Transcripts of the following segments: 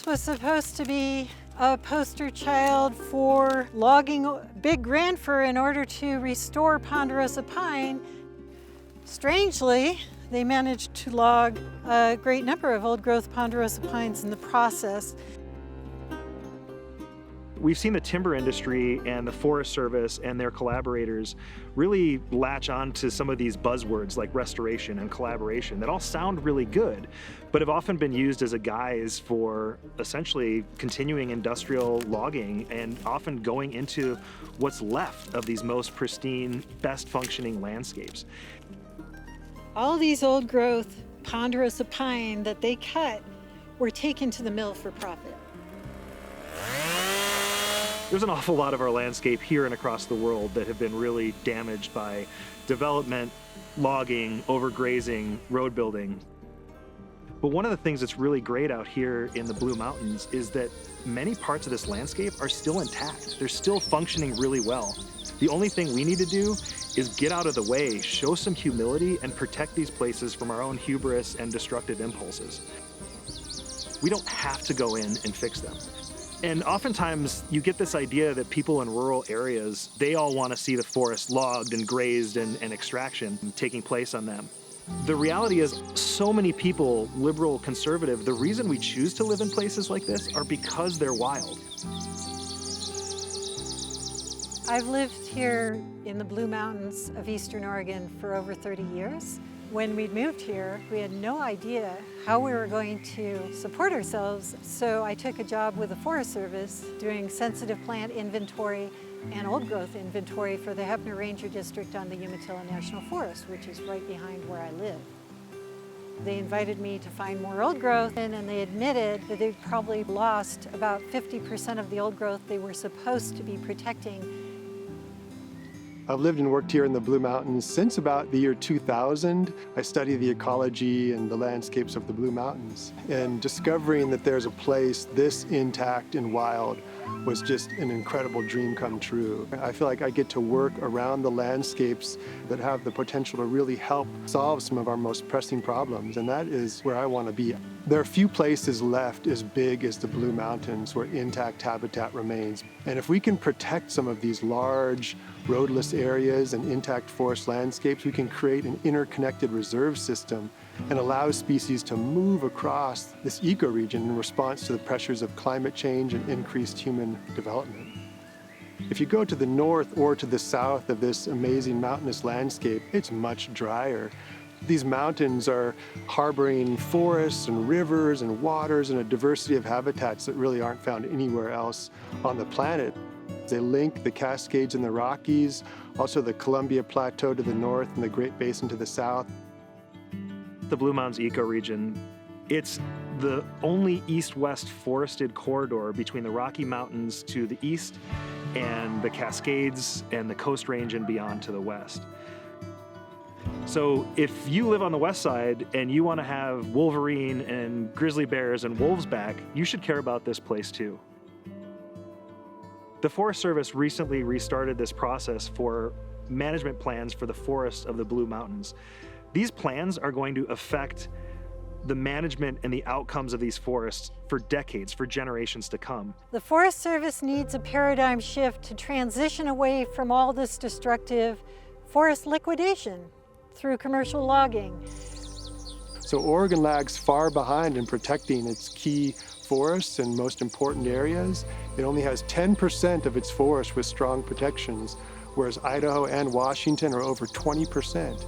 was supposed to be a poster child for logging big grand fir in order to restore ponderosa pine. Strangely, they managed to log a great number of old-growth ponderosa pines in the process. We've seen the timber industry and the Forest Service and their collaborators really latch on to some of these buzzwords like restoration and collaboration that all sound really good, but have often been used as a guise for essentially continuing industrial logging and often going into what's left of these most pristine, best functioning landscapes. All these old-growth ponderosa pine that they cut were taken to the mill for profit. There's an awful lot of our landscape here and across the world that have been really damaged by development, logging, overgrazing, road building. But one of the things that's really great out here in the Blue Mountains is that many parts of this landscape are still intact. They're still functioning really well. The only thing we need to do is get out of the way, show some humility, and protect these places from our own hubris and destructive impulses. We don't have to go in and fix them. And oftentimes you get this idea that people in rural areas, they all want to see the forest logged and grazed and extraction taking place on them. The reality is so many people, liberal, conservative, the reason we choose to live in places like this are because they're wild. I've lived here in the Blue Mountains of Eastern Oregon for over 30 years. When we moved here, we had no idea how we were going to support ourselves, so I took a job with the Forest Service doing sensitive plant inventory and old growth inventory for the Hefner Ranger District on the Umatilla National Forest, which is right behind where I live. They invited me to find more old growth, and they admitted that they'd probably lost about 50% of the old growth they were supposed to be protecting. I've lived and worked here in the Blue Mountains since about the year 2000. I study the ecology and the landscapes of the Blue Mountains. And discovering that there's a place this intact and wild was just an incredible dream come true. I feel like I get to work around the landscapes that have the potential to really help solve some of our most pressing problems, and that is where I want to be. There are few places left as big as the Blue Mountains where intact habitat remains. And if we can protect some of these large, roadless areas and intact forest landscapes, we can create an interconnected reserve system and allow species to move across this ecoregion in response to the pressures of climate change and increased human development. If you go to the north or to the south of this amazing mountainous landscape, it's much drier. These mountains are harboring forests and rivers and waters and a diversity of habitats that really aren't found anywhere else on the planet. They link the Cascades and the Rockies, also the Columbia Plateau to the north and the Great Basin to the south. The Blue Mountains ecoregion, it's the only east-west forested corridor between the Rocky Mountains to the east and the Cascades and the Coast Range and beyond to the west. So if you live on the west side and you want to have wolverine and grizzly bears and wolves back, you should care about this place too. The Forest Service recently restarted this process for management plans for the forests of the Blue Mountains. These plans are going to affect the management and the outcomes of these forests for decades, for generations to come. The Forest Service needs a paradigm shift to transition away from all this destructive forest liquidation through commercial logging. So Oregon lags far behind in protecting its key forests and most important areas. It only has 10% of its forests with strong protections, whereas Idaho and Washington are over 20%.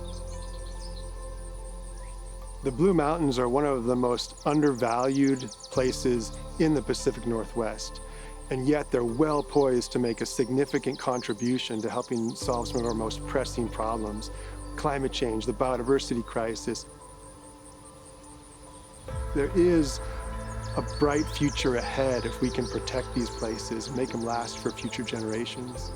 The Blue Mountains are one of the most undervalued places in the Pacific Northwest, and yet they're well poised to make a significant contribution to helping solve some of our most pressing problems: climate change, the biodiversity crisis. There is a bright future ahead if we can protect these places and make them last for future generations.